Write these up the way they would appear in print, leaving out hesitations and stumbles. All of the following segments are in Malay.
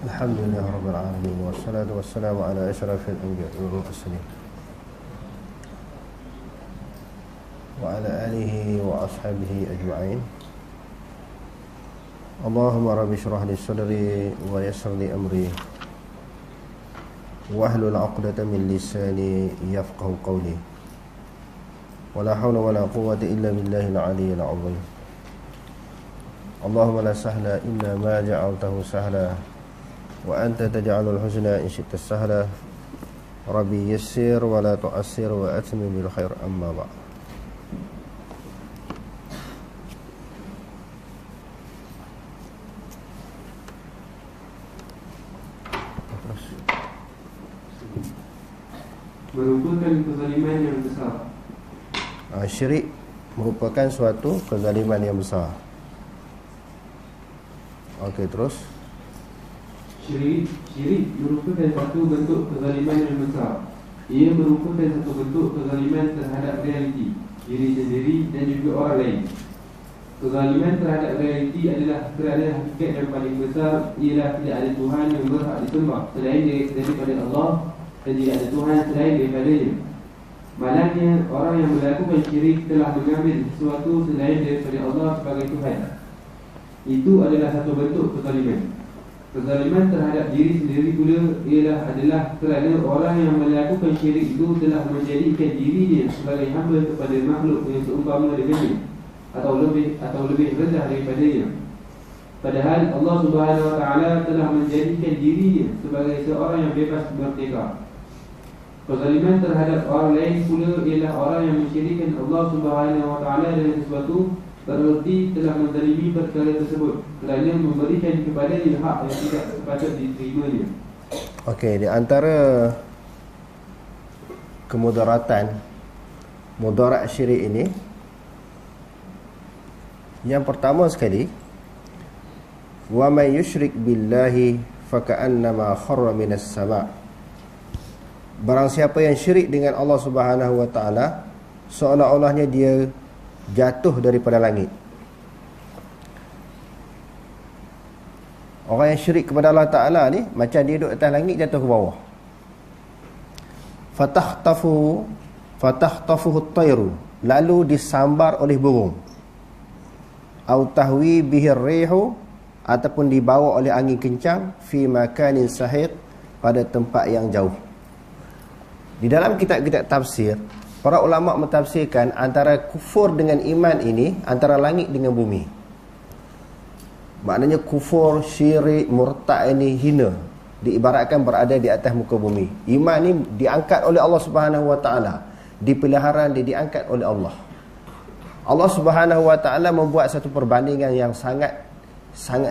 Alhamdulillah Rabbil Alamin. Wassalatu wassalamu ala ashrafil anbiya'i wal mursalin wa ala alihi wa ashabihi ajma'in. Allahumma rabbi shrah li sadri wa yassir li amri wahlul 'uqdatam min lisani yafqahu qawli. Wala hawla wala quwwata illa billahil 'aliyyil 'azim. Allahumma la sahla illa ma ja'altahu sahla wa anta taj'alul huzna in syi'ta sahla. Rabbi yassir wa la tu'assir wa atmim bil khair, amma ba'd. Merupakan kezaliman yang besar. Syirik merupakan suatu kezaliman yang besar. Okey, terus. Syirik merupakan satu bentuk kezaliman yang besar. Ia merupakan satu bentuk kezaliman terhadap realiti, diri sendiri dan juga orang lain. Kezaliman terhadap realiti adalah kerana hakikat yang paling besar ialah tidak ada Tuhan yang berhak disembah selain daripada Allah, dan tidak ada Tuhan selain daripadanya. Malangnya orang yang melakukan syirik telah mengambil sesuatu selain daripada Allah sebagai Tuhan. Itu adalah satu bentuk kezaliman. Kezaliman terhadap diri sendiri pula adalah kerana orang yang melakukan syirik itu telah menjadikan dirinya sebagai hamba kepada makhluk yang seumpama dengannya atau lebih rendah daripadanya. Padahal Allah Subhanahu Wa Taala telah menjadikan dirinya sebagai seorang yang bebas merdeka. Kezaliman terhadap orang lain pula ialah orang yang mensyirikkan Allah Subhanahu Wa Taala dengan sesuatu, bererti telah menzalimi perkara tersebut kerana memberikan kepadanya hak yang tidak sepatut diterimanya. Okey, di antara mudarat syirik ini, yang pertama sekali, wa may yusyrik billahi faka'annama kharra minas sama'. Barang siapa yang syirik dengan Allah Subhanahu Wa Taala, seolah-olahnya dia jatuh daripada langit. Orang yang syirik kepada Allah Ta'ala ni macam dia duduk atas langit, jatuh ke bawah. Fatahtafuhu at-tayru, lalu disambar oleh burung. Au tahwi bihi ar-rihu, ataupun dibawa oleh angin kencang, fi makanin sahiq, pada tempat yang jauh. Di dalam kitab-kitab tafsir, para ulama mentafsirkan antara kufur dengan iman ini antara langit dengan bumi. Maknanya kufur, syirik, murtad ini hina, diibaratkan berada di atas muka bumi. Iman ni diangkat oleh Allah Subhanahu Wa Taala, dipeliharaan dia diangkat oleh Allah. Allah Subhanahu Wa Taala membuat satu perbandingan yang sangat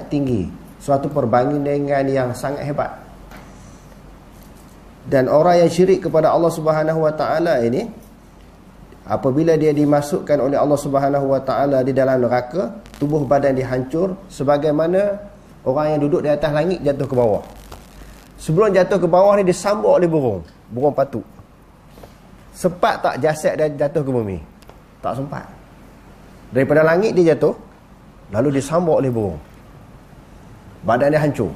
tinggi, suatu perbandingan yang sangat hebat. Dan orang yang syirik kepada Allah Subhanahu Wa Taala ini, apabila dia dimasukkan oleh Allah Subhanahu Wa Taala di dalam neraka, tubuh badan dia hancur sebagaimana orang yang duduk di atas langit jatuh ke bawah. Sebelum jatuh ke bawah ni disambut oleh burung patuk. Sempat tak jasad dia jatuh ke bumi? Tak sempat. Daripada langit dia jatuh, lalu disambut oleh burung. Badan dia hancur.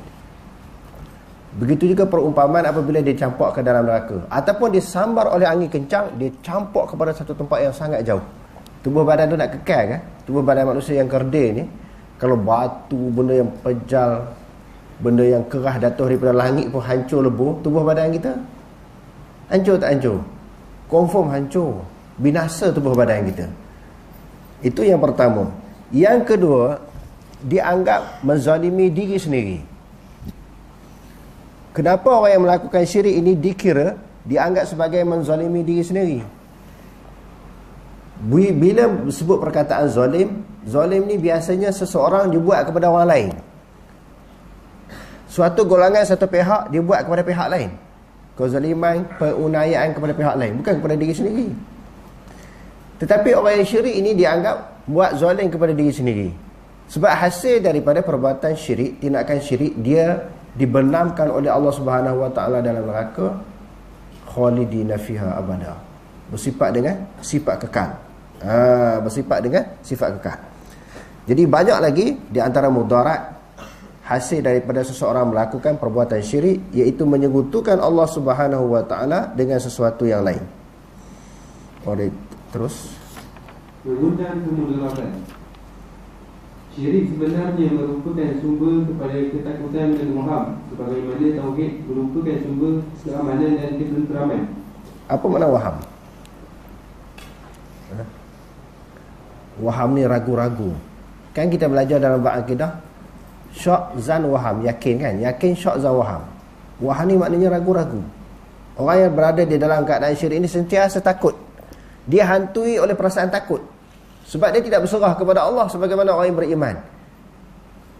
Begitu juga perumpamaan apabila dia campak ke dalam neraka, ataupun disambar oleh angin kencang, dia campak kepada satu tempat yang sangat jauh. Tubuh badan tu nak kekal kan? Tubuh badan manusia yang kerdil ni, kalau batu, benda yang pejal, benda yang keras jatuh daripada langit pun hancur lebur, tubuh badan kita hancur tak hancur? Confirm hancur, binasa tubuh badan kita. Itu yang pertama. Yang kedua, dianggap menzalimi diri sendiri. Kenapa orang yang melakukan syirik ini dianggap sebagai menzalimi diri sendiri? Bila sebut perkataan zalim ni biasanya seseorang dibuat kepada orang lain. Suatu golongan, satu pihak dibuat kepada pihak lain. Kezaliman, penganiayaan kepada pihak lain, bukan kepada diri sendiri. Tetapi orang yang syirik ini dianggap buat zalim kepada diri sendiri. Sebab hasil daripada perbuatan syirik, tindakan syirik, dia dibenamkan oleh Allah Subhanahu Wa Taala dalam neraka, khalidina fiha abada, bersifat dengan sifat kekal. Bersifat dengan sifat kekal. Jadi banyak lagi di antara mudarat hasil daripada seseorang melakukan perbuatan syirik, iaitu menyekutukan Allah Subhanahu wa taala dengan sesuatu yang lain. Terus mengundang kemudaratan. Syirik sebenarnya merupakan sumber kepada ketakutan dan waham, sebagaimana tauhid merupakan sumber keamanan dan ketenteraman. Apa makna waham? Waham ni ragu-ragu. Kan kita belajar dalam bab akidah, syak, zan, waham. Yakin kan? Yakin, syak, zan, waham. Waham ni maknanya ragu-ragu. Orang yang berada di dalam keadaan syirik ini sentiasa takut. Dia hantui oleh perasaan takut. Sebab dia tidak berserah kepada Allah sebagaimana orang yang beriman.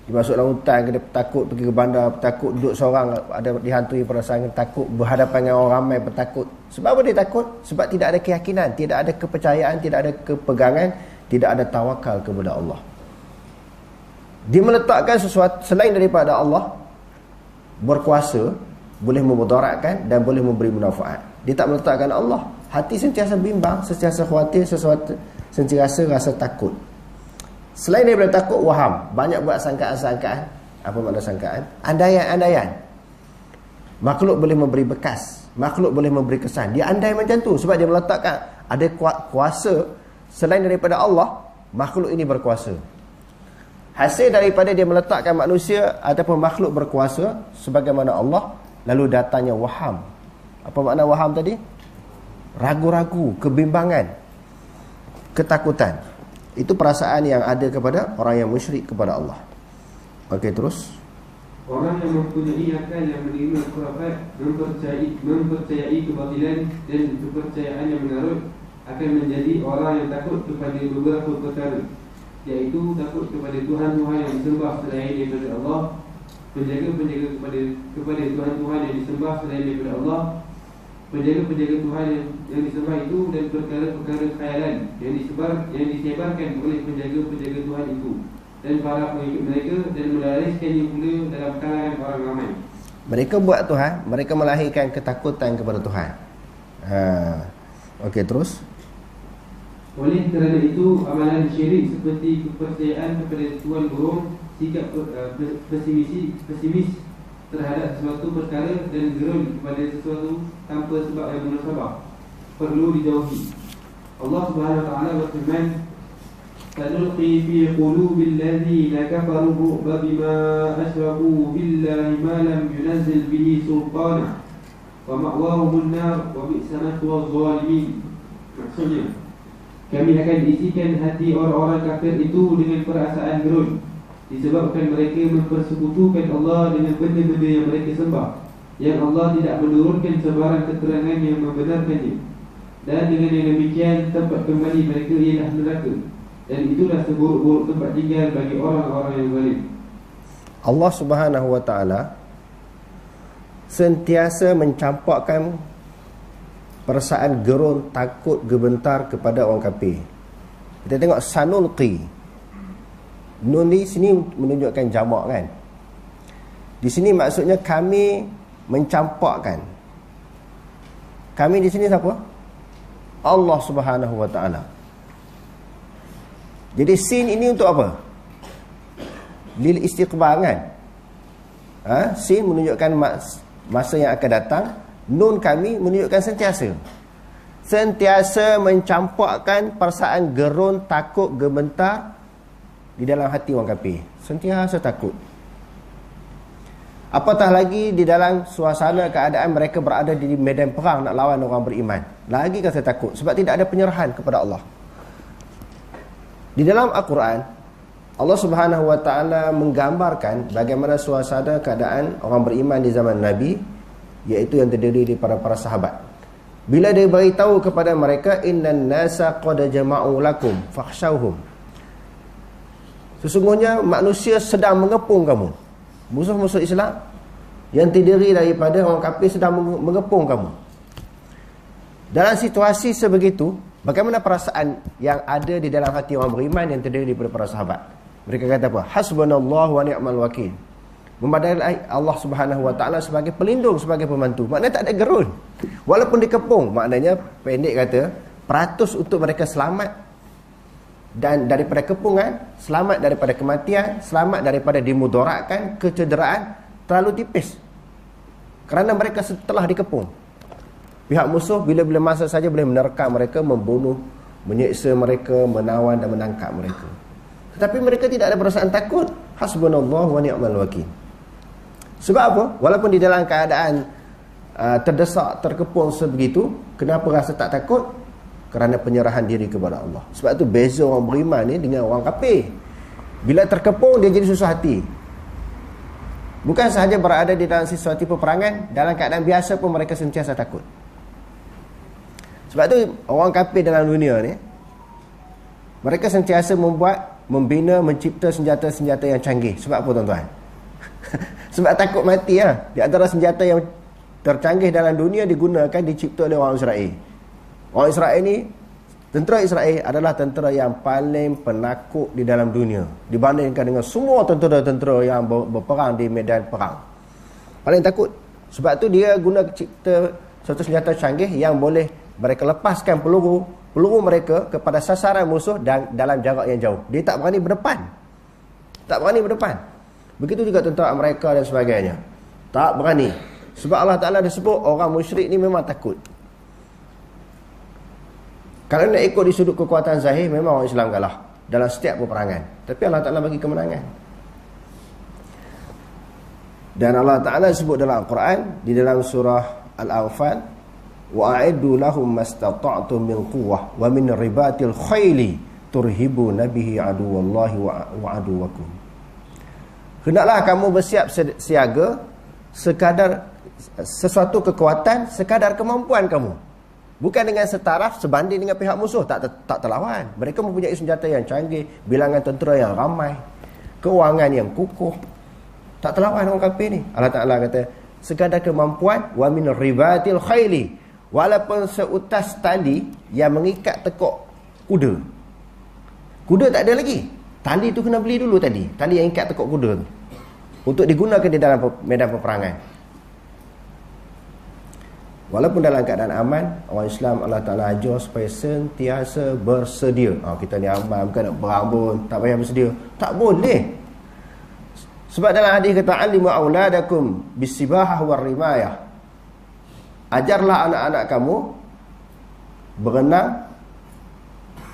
Dia masuk dalam hutan, dia takut pergi ke bandar, takut duduk seorang, ada dihantui perasaan takut, berhadapan dengan orang ramai, bertakut. Sebab apa dia takut? Sebab tidak ada keyakinan, tidak ada kepercayaan, tidak ada kepegangan, tidak ada tawakal kepada Allah. Dia meletakkan sesuatu selain daripada Allah berkuasa, boleh memudaratkan dan boleh memberi manfaat. Dia tak meletakkan Allah. Hati sentiasa bimbang, sentiasa khawatir, sentiasa rasa takut. Selain daripada takut, waham. Banyak buat sangkaan-sangkaan. Apa makna sangkaan? Andaian-andaian. Makhluk boleh memberi bekas, makhluk boleh memberi kesan. Dia andai macam tu sebab dia meletakkan ada kuasa selain daripada Allah, makhluk ini berkuasa. Hasil daripada dia meletakkan manusia ataupun makhluk berkuasa sebagaimana Allah, lalu datangnya waham. Apa makna waham tadi? Ragu-ragu, kebimbangan, ketakutan. Itu perasaan yang ada kepada orang yang musyrik kepada Allah. Okey, terus. Orang yang mempunyai akal yang menerima khurafat, mempercayai kebatilan dan kepercayaan yang mengarut, akan menjadi orang yang takut kepada beberapa perkara, iaitu takut kepada Tuhan-Tuhan yang disembah selain daripada Allah, penjaga-penjaga kepada Tuhan-Tuhan yang disembah selain daripada Allah, penjaga-penjaga Tuhan yang disembah itu, dan perkara-perkara khayalan yang disebarkan oleh penjaga-penjaga Tuhan itu dan para pengikut mereka, dan melariskannya pula dalam kalangan orang ramai. Mereka buat Tuhan, mereka melahirkan ketakutan kepada Tuhan. Okey, terus. Oleh kerana itu, amalan syirik seperti kepercayaan kepada tuan burung, sikap pesimis terhadap sesuatu perkara, dan gerun kepada sesuatu tanpa sebab yang munasabah, perlu dijauhi. Allah Subhanahu wa taala berfirman, "Sanulqi fi qulubil ladzina kafaru ru'ba bima asyraku billahi ma lam yunzil bihi sultana wa ma'wahumun nar wa bi'sa mathwaz zalimin." Maksudnya, kami akan isikan hati orang-orang kafir itu dengan perasaan gerun, disebabkan mereka mempersekutukan Allah dengan benda-benda yang mereka sembah, yang Allah tidak menurunkan sebarang keterangan yang membenarkannya. Dan dengan yang demikian, tempat kembali mereka ialah neraka, dan itulah seburuk-buruk tempat tinggal bagi orang-orang yang zalim. Allah Subhanahu wa taala sentiasa mencampakkan perasaan gerun, takut, gebentar kepada orang kafir. Kita tengok sanulqi. Nun di sini menunjukkan jamak kan. Di sini maksudnya kami mencampakkan. Kami di sini siapa? Allah Subhanahu wa taala. Jadi sin ini untuk apa? Lil istiqbal kan? Sin menunjukkan masa yang akan datang. Nun kami menunjukkan sentiasa. Sentiasa mencampakkan perasaan gerun, takut, gementar di dalam hati orang kafir. Sentiasa takut. Apatah lagi di dalam suasana keadaan mereka berada di medan perang nak lawan orang beriman. Lagi rasa takut sebab tidak ada penyerahan kepada Allah. Di dalam Al-Quran, Allah Subhanahu wa taala menggambarkan bagaimana suasana keadaan orang beriman di zaman Nabi, iaitu yang terdiri daripada para sahabat. Bila dia beritahu kepada mereka, innan nasa qad jama'u lakum fakhshawhum. Sesungguhnya manusia sedang mengepung kamu. Musuh-musuh Islam yang terdiri daripada orang kafir sedang mengepung kamu. Dalam situasi sebegitu, bagaimana perasaan yang ada di dalam hati orang beriman yang terdiri daripada para sahabat? Mereka kata apa? Hasbunallahu wa ni'mal wakil. Memadai Allah Subhanahu wa taala sebagai pelindung, sebagai pembantu. Maknanya tak ada gerun. Walaupun dikepung, maknanya pendek kata, peratus untuk mereka selamat dan daripada kepungan, selamat daripada kematian, selamat daripada dimudaratkan, kecederaan terlalu tipis. Kerana mereka telah dikepung. Pihak musuh bila-bila masa saja boleh menerkam mereka, membunuh, menyeksa mereka, menawan dan menangkap mereka. Tetapi mereka tidak ada perasaan takut. Hasbunallahu wa ni'mal wakil. Sebab apa? Walaupun di dalam keadaan terdesak, terkepung sebegitu, kenapa rasa tak takut? Kerana penyerahan diri kepada Allah. Sebab tu beza orang beriman ni dengan orang kafir. Bila terkepung, dia jadi susah hati. Bukan sahaja berada di dalam sesuatu peperangan, dalam keadaan biasa pun mereka sentiasa takut. Sebab tu orang kafir dalam dunia ni, mereka sentiasa membina, mencipta senjata-senjata yang canggih. Sebab apa tuan-tuan? Sebab takut mati lah. Di antara senjata yang tercanggih dalam dunia digunakan, dicipta oleh orang Israel. Orang Israel ni, tentera Israel adalah tentera yang paling penakut di dalam dunia dibandingkan dengan semua tentera-tentera yang berperang di medan perang. Paling takut. Sebab tu dia guna cipta satu senjata canggih yang boleh mereka lepaskan peluru mereka kepada sasaran musuh dan dalam jarak yang jauh. Dia tak berani berdepan. Tak berani berdepan. Begitu juga tentera Amerika dan sebagainya. Tak berani. Sebab Allah Ta'ala dah sebut orang musyrik ni memang takut. Kalau nak ikut di sudut kekuatan zahir, memang orang Islam kalah dalam setiap peperangan. Tapi Allah Ta'ala bagi kemenangan. Dan Allah Ta'ala sebut dalam Al-Quran, di dalam surah Al-Anfal, وَأَعِدُّوا لَهُمْ مَسْتَطَعْتُمْ مِنْ قُوَّةٍ وَمِنْ رِبَاطِ الْخَيْلِ تُرْهِبُونَ بِهِ عَدُوَّ اللَّهِ وَعَدُوَّكُمْ. Hendaklah kamu bersiap siaga sekadar sesuatu kekuatan, sekadar kemampuan kamu. Bukan dengan setaraf sebanding dengan pihak musuh. Tak terlawan. Mereka mempunyai senjata yang canggih, bilangan tentera yang ramai, kewangan yang kukuh. Tak terlawan orang kafir ni. Allah Ta'ala kata, sekadar kemampuan, wa min ribatil khayli, walaupun seutas tali yang mengikat tekuk kuda. Kuda tak ada lagi. Tali tu kena beli dulu tadi. Tali yang ikat tekuk kuda tu, untuk digunakan di dalam medan peperangan. Walaupun dalam keadaan aman, orang Islam Allah Ta'ala ajar supaya sentiasa bersedia. Kita ni aman, bukan nak berambun, tak payah bersedia. Tak boleh. Sebab dalam hadis kata, alimu auladakum bisibahah warrimayah. Ajarlah anak-anak kamu berenang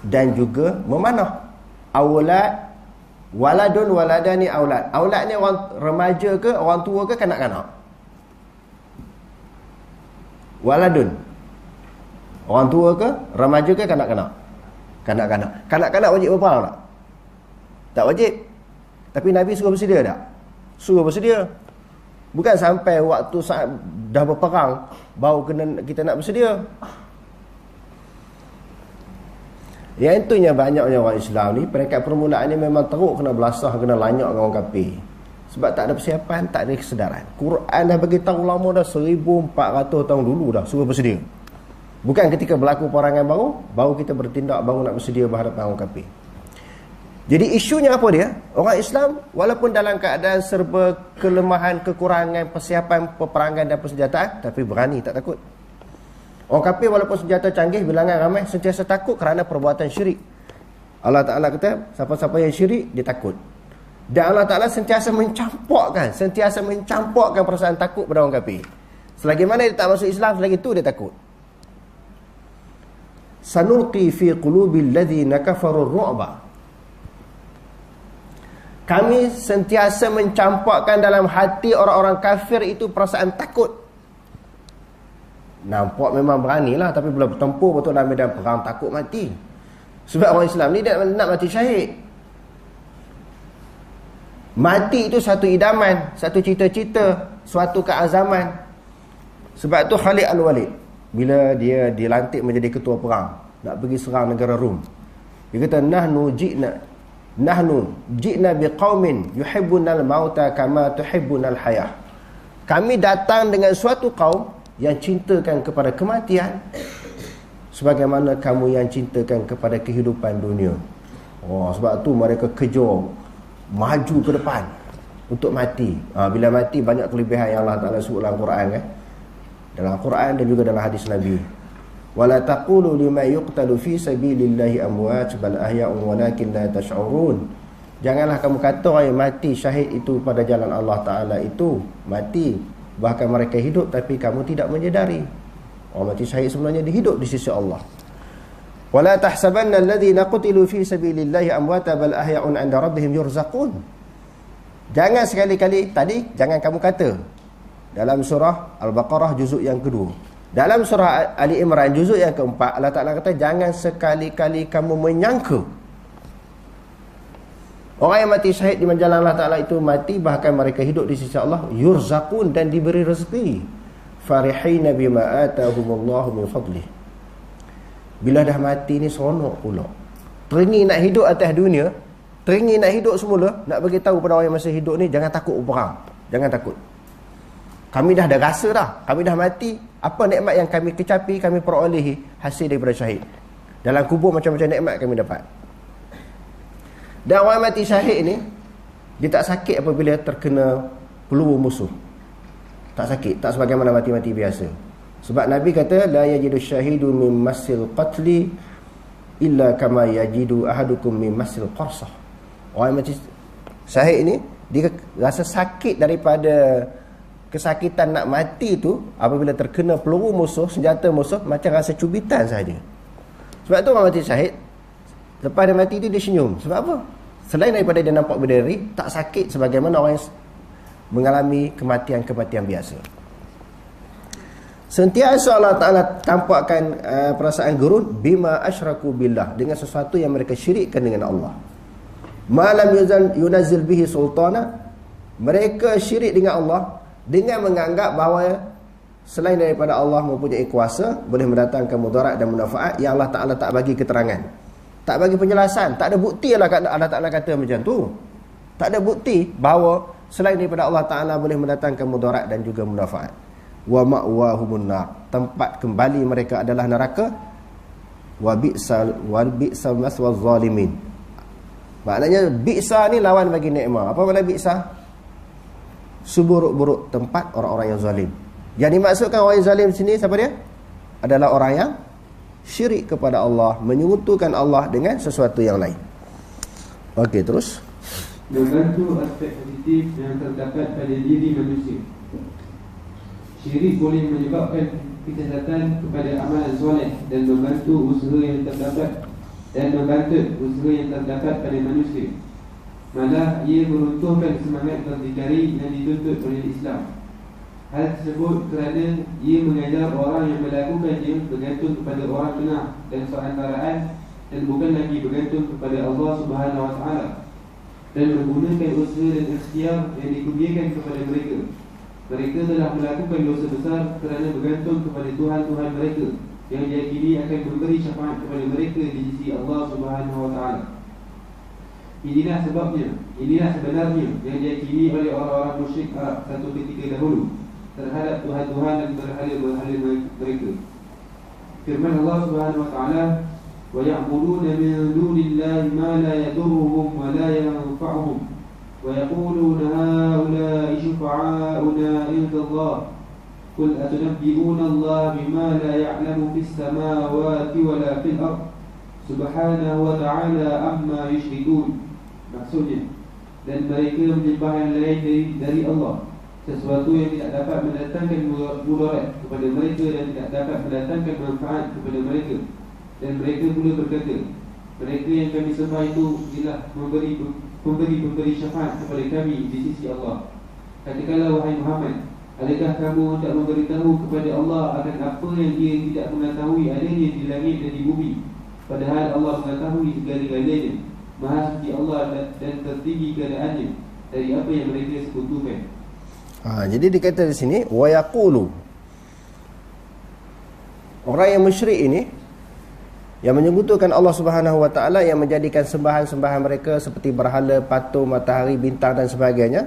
dan juga memanah. Aulad, waladun waladani aulad. Aulad ni orang remaja ke, orang tua ke, kanak-kanak. Waladun, orang tua ke, remaja ke, kanak-kanak? Kanak-kanak. Kanak-kanak wajib berperang tak? Tak wajib. Tapi Nabi suruh bersedia tak? Suruh bersedia. Bukan sampai waktu saat dah berperang baru kita nak bersedia. Yang itunya banyaknya orang Islam ni, peringkat permulaan ni memang teruk kena belasah, kena lanyak dengan orang kafir. Sebab tak ada persiapan, tak ada kesedaran. Quran dah bagi tahu lama dah, 1400 tahun dulu dah suruh bersedia. Bukan ketika berlaku peperangan baru kita bertindak, baru nak bersedia berhadapan orang kafir. Jadi isunya apa dia? Orang Islam walaupun dalam keadaan serba kelemahan, kekurangan persiapan peperangan dan persenjataan, tapi berani, tak takut. Orang kafir walaupun senjata canggih, bilangan ramai, sentiasa takut kerana perbuatan syirik. Allah Ta'ala kata, siapa-siapa yang syirik, dia takut. Dan Allah Ta'ala sentiasa mencampurkan perasaan takut pada orang kafir. Selagi mana dia tak masuk Islam, selagi itu dia takut. Sanulqi fi qulubil ladzina kafaru ru'ba. Kami sentiasa mencampurkan dalam hati orang-orang kafir itu perasaan takut. Nampak memang beranilah, tapi bila bertempur betul dalam medan perang, takut mati. Sebab orang Islam ni dia nak mati syahid. Mati itu satu idaman, satu cita-cita, suatu keazaman. Sebab tu Khalid Al-Walid, bila dia dilantik menjadi ketua perang, nak pergi serang negara Rom, dia kata, Nahnu ji'na biqaumin yuhibbunal mauta kama tuhibbunal hayah. Kami datang dengan suatu kaum yang cintakan kepada kematian sebagaimana kamu yang cintakan kepada kehidupan dunia. Sebab tu mereka kejar, maju ke depan untuk mati. Bila mati banyak kelebihan yang Allah Ta'ala sebut dalam Quran, dalam Quran dan juga dalam hadis Nabi. wala taqulu liman yuqtalu fi sabilillahi amwat bal ahya'un walakin la tash'urun. Janganlah kamu kata orang yang mati syahid itu pada jalan Allah Ta'ala itu mati, bahkan mereka hidup tapi kamu tidak menyedari. Orang mati syahid sebenarnya dihidup di sisi Allah. Wala tahsabanna alladhina qutilu fi sabilillahi amwata bal ahya'un 'inda rabbihim yurzaqun. Jangan sekali-kali, tadi jangan kamu kata dalam surah Al-Baqarah juzuk yang kedua. Dalam surah Ali Imran juzuk yang keempat, Allah Ta'ala kata jangan sekali-kali kamu menyangka orang yang mati syahid di jalan Allah Ta'ala itu mati, bahkan mereka hidup di sisi Allah, yurzaqun, dan diberi rezeki. Farihina bima atahumullahu min fadlih. Bila dah mati ni seronok pula, teringin nak hidup atas dunia, teringin nak hidup semula. Nak bagi tahu pada orang yang masih hidup ni, jangan takut berperang, jangan takut. Kami dah ada rasa dah, kami dah mati. Apa nikmat yang kami kecapi, kami perolehi hasil daripada syahid. Dalam kubur macam-macam nikmat kami dapat. Dan orang mati syahid ni, dia tak sakit apabila terkena peluru musuh. Tak sakit, tak sebagaimana mati-mati biasa. Sebab Nabi kata, la yajidu syahidu min masil qatli illa kama yajidu ahadukum min masil qarsah. Orang mati syahid ni, dia rasa sakit daripada kesakitan nak mati tu apabila terkena peluru musuh, senjata musuh, macam rasa cubitan saja. Sebab tu orang mati syahid, lepas dia mati tu dia senyum. Sebab apa? Selain daripada dia nampak berdiri, tak sakit sebagaimana orang yang mengalami kematian-kematian biasa. Sentiasa Allah Ta'ala tampakkan perasaan gurun bima asyraku billah, dengan sesuatu yang mereka syirikkan dengan Allah. Malam yunazil bihi sultana, mereka syirik dengan Allah dengan menganggap bahawa selain daripada Allah mempunyai kuasa boleh mendatangkan mudarat dan mudafaat yang Allah Ta'ala tak bagi keterangan, tak bagi penjelasan, tak ada bukti. Allah Ta'ala kata macam tu, tak ada bukti bahawa selain daripada Allah Ta'ala boleh mendatangkan mudarat dan juga mudafaat. Wa ma'wahumun nar, tempat kembali mereka adalah neraka. Wa bi'sal maswaz zalimin, maknanya bi'sa ni lawan bagi nikmat. Apa makna bi'sa? Seburuk-buruk tempat orang-orang yang zalim. Yang dimaksudkan orang yang zalim di sini siapa dia? Adalah orang yang syirik kepada Allah, menyekutukan Allah dengan sesuatu yang lain. Okey, terus. Membantu aspek positif yang terdapat pada diri manusia. Syirik boleh menyebabkan kesesatan kepada amalan soleh dan membantu usaha yang terdapat pada manusia. Malah ia meruntuhkan semangat berdikari yang dituntut oleh Islam. Hal tersebut kerana ia mengajar orang yang melakukannya bergantung kepada orang benar dan seantaraan, dan bukan lagi bergantung kepada Allah Subhanahu Wa Taala, dan menggunakan usaha dan ikhtiar yang dikurniakan kepada mereka. Mereka telah melakukan dosa besar kerana bergantung kepada Tuhan-Tuhan mereka yang diyakini akan memberi syafaat kepada mereka di sisi Allah Subhanahu Wa Taala. Inilah sebabnya, inilah sebenarnya yang diyakini oleh orang-orang musyrik Arab satu ketika dahulu terhadap Tuhan-Tuhan dan berhala-berhala mereka. Firman Allah Subhanahu Wa Taala, wa ya'buduna min dunillahi ma la yadurruhum wa la yanfa'uhum wa yaquluna haula'i syufa'auna 'inda Allah qul atunabbi'una Allah bima la ya'lamu fis samawati wa la fil ardh subhanahu wa ta'ala amma yushrikun. Maksudnya, dan mereka menyembah yang lain dari Allah, sesuatu yang tidak dapat mendatangkan mudarat kepada mereka dan tidak dapat mendatangkan manfaat kepada mereka. Dan mereka pula berkata, mereka yang kami sembah itu ialah memberi syafaat kepada kami di sisi Allah. Katakanlah wahai Muhammad, adakah kamu tak memberitahu kepada Allah akan apa yang dia tidak mengetahui adanya di langit dan di bumi, padahal Allah mengetahui segala-galanya. Maha suci Allah dan tertinggi keadaannya dari apa yang mereka sekutukan. Jadi dikata di sini wa yaqulu, orang yang musyrik ini yang menyekutukan Allah Subhanahu Wa Taala, yang menjadikan sembahan-sembahan mereka seperti berhala, patung, matahari, bintang dan sebagainya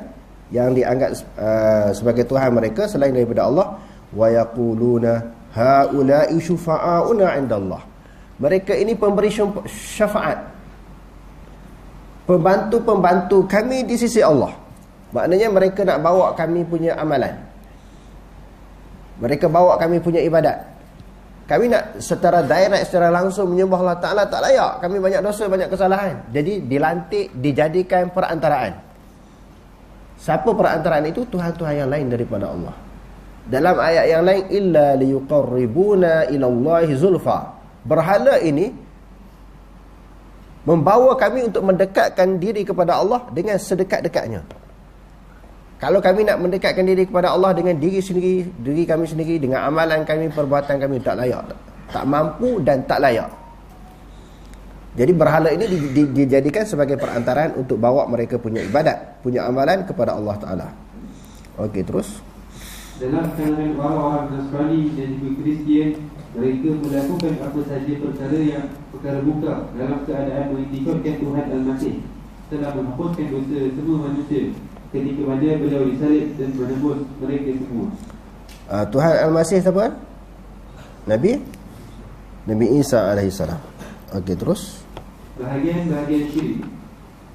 yang dianggap sebagai Tuhan mereka selain daripada Allah. Wa yaquluna haula'i syufa'auna 'indallah, mereka ini pemberi syafaat, pembantu-pembantu kami di sisi Allah. Maknanya mereka nak bawa kami punya amalan, mereka bawa kami punya ibadat. Kami nak secara direct, secara langsung menyembah Allah Ta'ala, tak layak. Kami banyak dosa, banyak kesalahan. Jadi dilantik, dijadikan perantaraan. Siapa perantaraan itu? Tuhan-Tuhan yang lain daripada Allah. Dalam ayat yang lain, illa liyuqarribuna ilallahi zulfa. Berhala ini membawa kami untuk mendekatkan diri kepada Allah dengan sedekat-dekatnya. Kalau kami nak mendekatkan diri kepada Allah dengan diri kami sendiri, dengan amalan kami, perbuatan kami, tak layak, tak mampu dan tak layak. Jadi berhala ini dijadikan sebagai perantaraan untuk bawa mereka punya ibadat, punya amalan kepada Allah Ta'ala. Okey, terus. Dalam kalangan orang-orang Nasrani dan juga Kristian, mereka melakukan apa saja perkara buka dalam keadaan mengikutkan Tuhan Al-Masih telah menghapuskan dosa semua manusia ketika mana beliau disalib dan menebus mereka semua. Tuhan Al-Masih siapa? Nabi Isa alaihissalam. Okey, terus. Bahagian-bahagian syirik.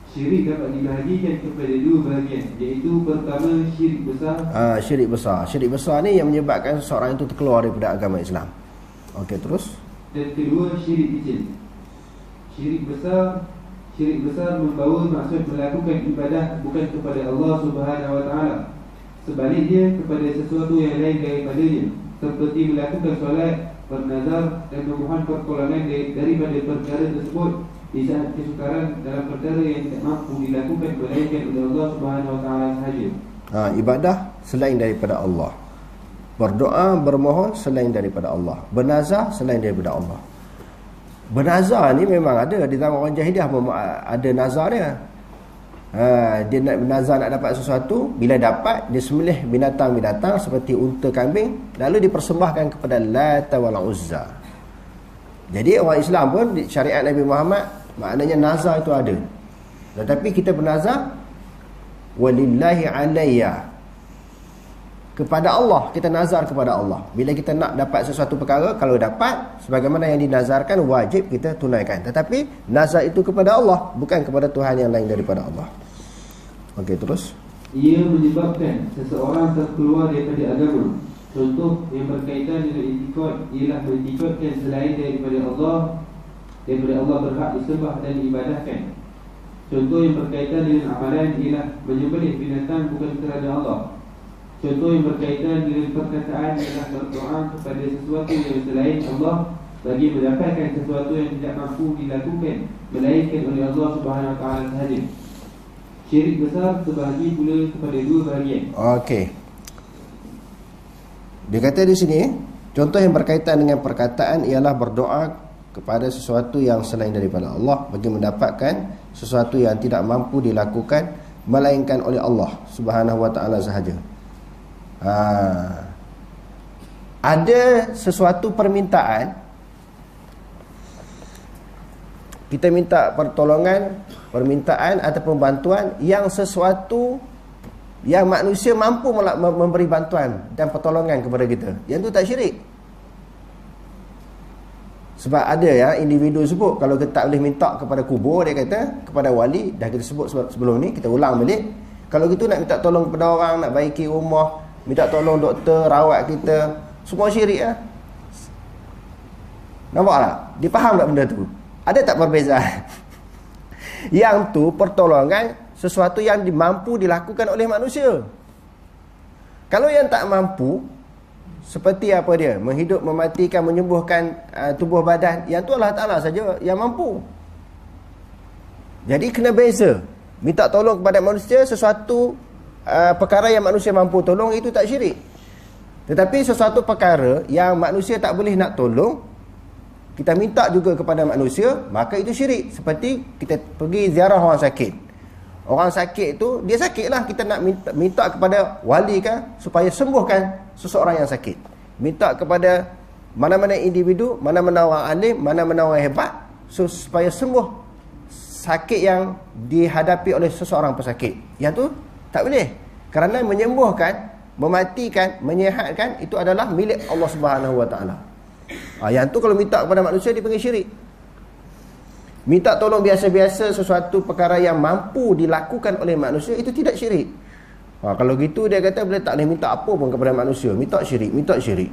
Syirik dapat dibahagikan kepada dua bahagian, iaitu pertama syirik besar. Syirik besar. Syirik besar ni yang menyebabkan seseorang itu terkeluar daripada agama Islam. Okey, terus. Dan kedua syirik kecil. Syirik besar membawa maksud melakukan ibadah bukan kepada Allah Subhanahu Wa Taala, sebaliknya kepada sesuatu yang lain daripadanya, seperti melakukan solat, bernazar dan memohon pertolongan daripada perkara tersebut di saat kesukaran dalam perkara yang tidak mampu dilakukan melainkan oleh Allah Subhanahu Wa Taala sahaja. Ibadah selain daripada Allah, berdoa, bermohon selain daripada Allah, bernazar selain daripada Allah. Bernazar ni memang ada di zaman orang jahiliah, ada nazar dia. Dia nak bernazar nak dapat sesuatu, bila dapat dia sembelih binatang-binatang seperti unta, kambing, lalu dipersembahkan kepada Lata wal Uzza. Jadi orang Islam pun syariat Nabi Muhammad maknanya nazar itu ada. Tetapi kita bernazar walillahi alayya, kepada Allah, kita nazar kepada Allah. Bila kita nak dapat sesuatu perkara, kalau dapat sebagaimana yang dinazarkan, wajib kita tunaikan. Tetapi nazar itu kepada Allah, bukan kepada Tuhan yang lain daripada Allah. Okey, terus. Ia menyebabkan seseorang terkeluar daripada agama. Contoh yang berkaitan dengan itikad ialah mengitikadkan selain daripada Allah berhak disembah dan diibadahkan. Contoh yang berkaitan dengan amalan ialah menyembelih binatang bukan kerana Allah. Contoh yang berkaitan dengan perkataan ialah berdoa kepada sesuatu yang selain Allah bagi mendapatkan sesuatu yang tidak mampu dilakukan melainkan oleh Allah Subhanahu Wa Taala sahaja. Syirik besar terbahagi pula kepada dua bahagian. Okey. Dia kata di sini, contoh yang berkaitan dengan perkataan ialah berdoa kepada sesuatu yang selain daripada Allah bagi mendapatkan sesuatu yang tidak mampu dilakukan melainkan oleh Allah Subhanahu Wa Taala sahaja. Ada sesuatu permintaan, kita minta permintaan ataupun bantuan yang sesuatu yang manusia mampu memberi bantuan dan pertolongan kepada kita, yang tu tak syirik. Sebab ada ya individu sebut, kalau kita tak boleh minta kepada kubur, dia kata kepada wali, dah kita sebut sebelum ni, kita ulang balik. Kalau gitu nak minta tolong kepada orang, nak baiki rumah, minta tolong doktor rawat kita, semua syirik lah. Nampak tak? Dia faham tak benda tu? Ada tak perbezaan? Yang tu pertolongan sesuatu yang mampu dilakukan oleh manusia. Kalau yang tak mampu, seperti apa dia? Menghidup, mematikan, menyembuhkan tubuh badan, yang tu Allah Ta'ala saja yang mampu. Jadi kena beza. Minta tolong kepada manusia sesuatu perkara yang manusia mampu tolong, itu tak syirik. Tetapi sesuatu perkara yang manusia tak boleh nak tolong, kita minta juga kepada manusia, maka itu syirik. Seperti kita pergi ziarah orang sakit. Orang sakit tu, dia sakit lah, kita nak minta kepada wali kan, supaya sembuhkan seseorang yang sakit. Minta kepada mana-mana individu, mana-mana orang alim, mana-mana orang hebat, supaya sembuh sakit yang dihadapi oleh seseorang pesakit. Yang tu tak boleh. Kerana menyembuhkan, mematikan, menyihatkan, itu adalah milik Allah Subhanahu Wa Taala. Yang tu kalau minta kepada manusia dipanggil syirik. Minta tolong biasa-biasa sesuatu perkara yang mampu dilakukan oleh manusia, itu tidak syirik. Kalau gitu dia kata boleh tak boleh minta apa pun kepada manusia, minta syirik.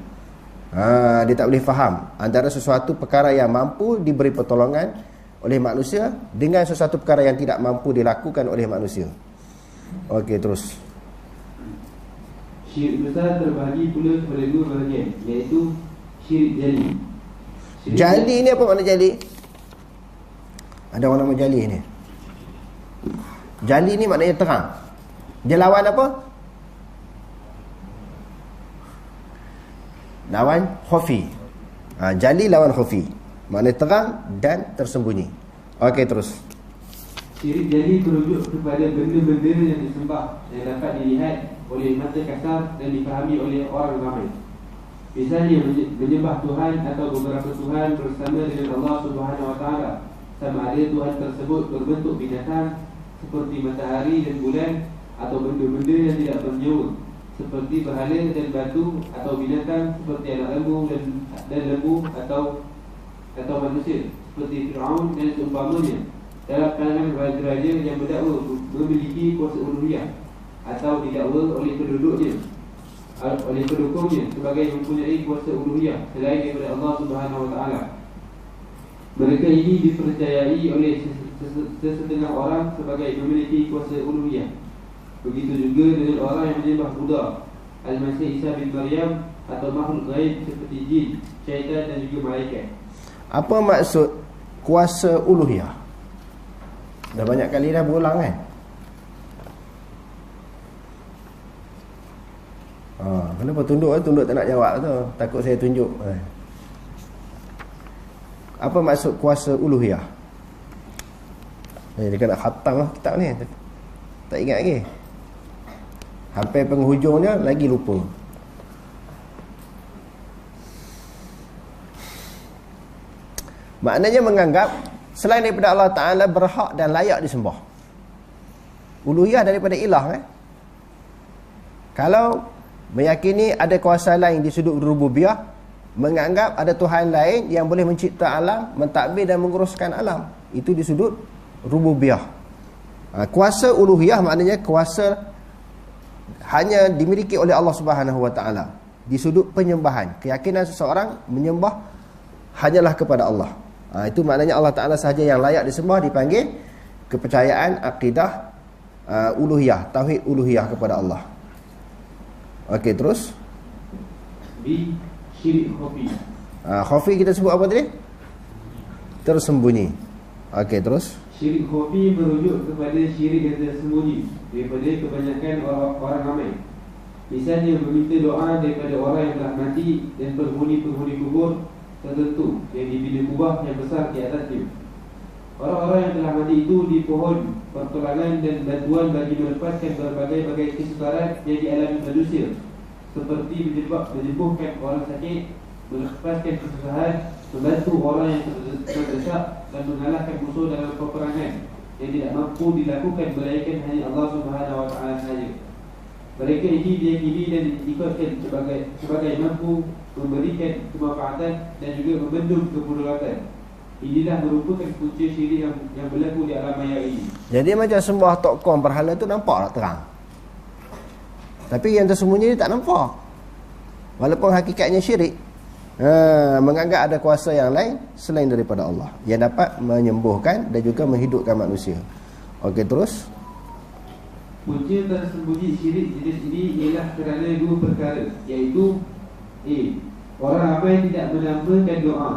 Dia tak boleh faham antara sesuatu perkara yang mampu diberi pertolongan oleh manusia dengan sesuatu perkara yang tidak mampu dilakukan oleh manusia. Okey, terus. Syirik besar terbahagi pula kepada dua bahagian, iaitu syirik jali. Jali ni apa makna jali? Ada orang nama jali ni. Jali ni maknanya terang. Dia lawan apa? Lawan khafi. Jali lawan khafi. Maknanya terang dan tersembunyi. Okey, terus. Syirik jali merujuk kepada benda-benda yang disembah yang dapat dilihat oleh mata kasar dan difahami oleh orang ramai. Misalnya menyembah Tuhan atau beberapa Tuhan bersama dengan Allah Subhanahu Wa Taala. Sama ada Tuhan tersebut berbentuk binatang seperti matahari dan bulan, atau benda-benda yang tidak bernyawa seperti berhala dan batu, atau binatang seperti anak lembu dan lembu, atau manusia seperti Fir'aun dan seumpamanya dalam kalangan raja-raja yang berdakwa memiliki kuasa uluhiyah atau didakwa oleh penduduknya, oleh pendukungnya sebagai mempunyai kuasa uluhiyah selain daripada Allah Subhanahu Wa Taala. Mereka ini dipercayai oleh sesetengah orang sebagai memiliki kuasa uluhiyah. Begitu juga dengan orang yang menyembah Buddha, Al-Masih Isa bin Maryam, atau makhluk gaib seperti jin, syaitan dan juga malaikat. Apa maksud kuasa uluhiyah? Dah banyak kali dah berulang kan? Kenapa tunduk tak nak jawab tu? Takut saya tunjuk. Apa maksud kuasa uluhiyah? Dia kena khatam lah kitab ni. Tak ingat lagi. Sampai penghujungnya lagi lupa. Maknanya menganggap selain daripada Allah Ta'ala berhak dan layak disembah. Uluhiyah daripada ilah. Kalau meyakini ada kuasa lain di sudut rububiyah, menganggap ada Tuhan lain yang boleh mencipta alam, mentadbir dan menguruskan alam, itu di sudut rububiyah. Kuasa uluhiyah maknanya kuasa hanya dimiliki oleh Allah Subhanahu Wa Taala di sudut penyembahan. Keyakinan seseorang menyembah hanyalah kepada Allah. Itu maknanya Allah Ta'ala sahaja yang layak disembah, dipanggil kepercayaan akidah uluhiyah, tauhid uluhiyah kepada Allah. Okey, terus. B. Syirik khafi. Khafi kita sebut apa tadi? Tersembunyi. Okey, terus. Syirik khafi merujuk kepada syirik yang tersembunyi daripada kebanyakan orang ramai. Misalnya meminta doa daripada orang yang telah mati dan penghuni-penghuni kubur tertentu yang dibina kubah yang besar di atasnya. Orang-orang yang telah mati itu dipohon pertolongan dan bantuan bagi melepaskan berbagai-bagai kesukaran yang dialami manusia, seperti menyembuhkan orang sakit, melepaskan kesusahan, membantu orang yang terdesak, dan mengalahkan musuh dalam peperangan yang tidak mampu dilakukan melainkan hanya Allah Subhanahu Wa Taala sahaja. Mereka ini diyakini dan diikutkan sebagai mampu memberikan kemanfaatan dan juga membendung kemudaratan. Inilah merupakan punca syirik yang berlaku di alam maya ini. Jadi macam sembah tokong berhala tu nampak tak terang, tapi yang tersembunyi tak nampak. Walaupun hakikatnya syirik, menganggap ada kuasa yang lain selain daripada Allah yang dapat menyembuhkan dan juga menghidupkan manusia. Okey, terus. Punca tersembunyi syirik jenis ini ialah kerana dua perkara, iaitu A. Orang ramai tidak menambahkan doa,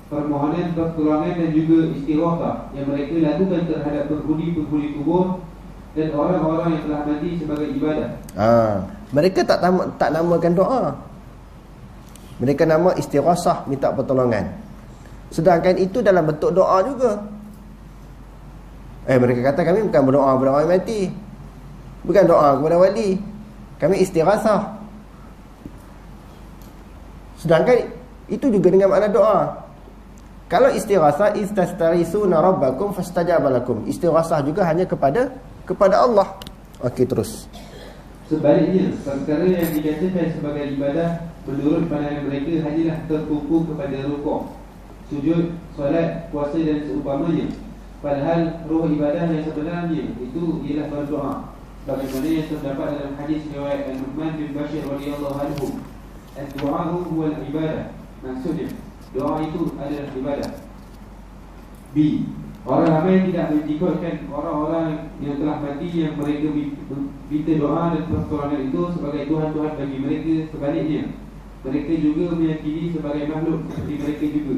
permohonan pertolongan dan juga istighatsah yang mereka lakukan terhadap penghuni-penghuni kubur dan orang-orang yang telah mati sebagai ibadah. Mereka tak namakan doa. Mereka nama istighatsah, minta pertolongan. Sedangkan itu dalam bentuk doa juga. Mereka kata kami bukan berdoa kepada orang mati, bukan doa kepada wali, kami istighatsah. Sedangkan itu juga dengan makna doa. Kalau istighatsah, istastaghithuna rabbakum fastajaba lakum. Istighatsah juga hanya kepada Allah. Okey, terus. Sebaliknya, perkara yang dikatakan sebagai ibadah menurut pandangan mereka hanyalah tertumpu kepada rukuk, sujud, solat, puasa dan seumpamanya. Padahal roh ibadah yang sebenarnya itu ialah berdoa. Sebagaimana yang terdapat dalam hadis riwayat An-Nu'man bin Bashir radhiyallahu anhu, Ad-du'a huwa al-ibadah. Maksudnya doa itu adalah ibadah. B. Orang ramai tidak mengikutkan orang-orang yang telah mati yang mereka minta doa dan pertolongan itu sebagai Tuhan-Tuhan bagi mereka. Sebaliknya, mereka juga meyakini sebagai makhluk seperti mereka juga.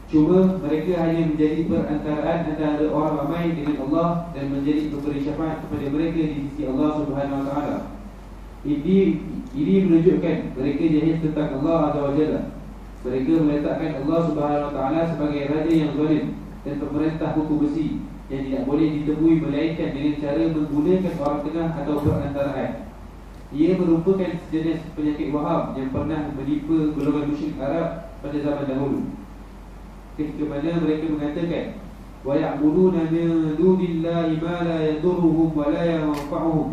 Cuma mereka hanya menjadi perantaraan antara orang ramai dengan Allah dan menjadi pemberi syafaat kepada mereka di sisi Allah Subhanahu Wa Taala. Ini menunjukkan mereka jahil tentang Allah Azza wa Jalla. Mereka meletakkan Allah Subhanahu Wa Taala sebagai raja yang zalim dan pemerintah buku besi yang tidak boleh ditemui melainkan dengan cara menggunakan orang tengah atau perantaraan. Ia merupakan sejenis penyakit waham yang pernah menimpa golongan musyrik Arab pada zaman dahulu, ketika mana mereka mengatakan wa ya'buduna min dunillahi ma la yadurruhum wa la yanfa'uhum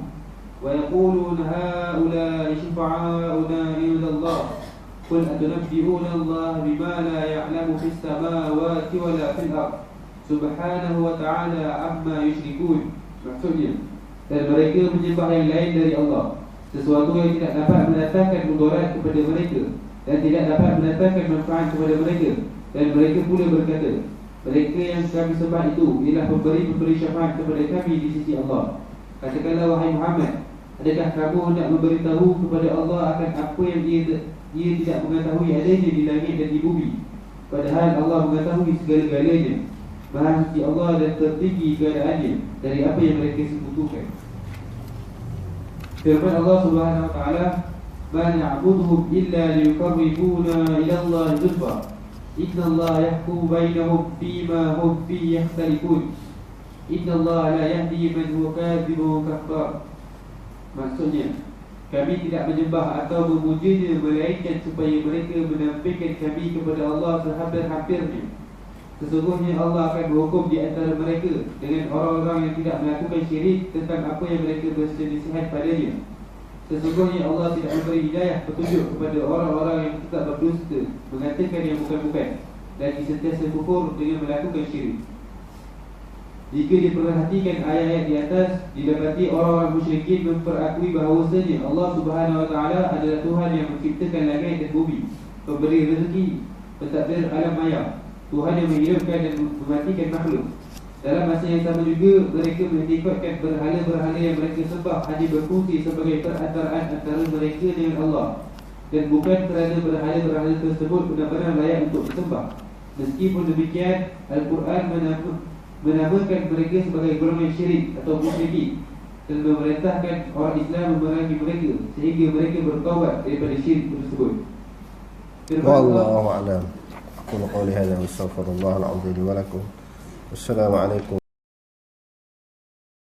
wa yaquluna ha'ula'i syufa'auna 'inda Allah qul atunabbi'una Allah bima la ya'lamu fis samawati wa la fil ardh subhanahu wa ta'ala amma yushrikun. Maksudnya, dan mereka menyembah yang lain dari Allah, sesuatu yang tidak dapat mendatangkan mudarat kepada mereka dan tidak dapat mendatangkan manfaat kepada mereka. Dan mereka pula berkata, mereka yang kami sembah itu ialah pemberi syafaat kepada kami di sisi Allah. Katakanlah wahai Muhammad, adakah kamu hendak memberitahu kepada Allah akan apa yang ia tidak mengetahui adanya di langit dan di bumi, padahal Allah mengetahui segala-galanya. Maha suci Allah dan tertinggi keadaannya dari apa yang mereka sekutukan. Firman Allah Subhanahu Wa Taala, "Ma na'buduhum illa liyuqarribuna ila Allah zulfa. Inna Allah yahkum bainahum fima hum fihi yakhtalifun. Inna Allah la yahdi man huwa kadhibun kafar." Maksudnya, kami tidak menyembah atau memujanya melainkan supaya mereka menampilkan kami kepada Allah sehampir-hampirnya. Sesungguhnya Allah akan berhukum di antara mereka dengan orang-orang yang tidak melakukan syirik tentang apa yang mereka berselisih padanya. Sesungguhnya Allah tidak memberi hidayah petunjuk kepada orang-orang yang tetap berdusta, mengatakan yang bukan-bukan, dan sentiasa kufur dengan melakukan syirik. Jika diperhatikan ayat-ayat di atas, didapati orang-orang musyrikin memperakui bahawasanya Allah Subhanahu Wa Taala adalah Tuhan yang menciptakan langit dan bumi, pemberi rezeki, pentadbir alam maya, Tuhan yang menghidupkan dan mematikan makhluk. Dalam masa yang sama juga, mereka mengikutkan berhala-berhala yang mereka sembah hanya berfungsi sebagai perantaraan antara mereka dengan Allah, dan bukan kerana berhala-berhala tersebut benar-benar layak untuk disembah. Meskipun demikian, Al-Quran menamakan mereka sebagai golongan syirik atau musyrikin dan memerintahkan orang Islam memerangi mereka sehingga mereka bertaubat daripada syirik tersebut. Wallahu a'lam. Aku qouli hadza wa astaghfirullah al-'azim wa lakum. Wassalamu alaikum.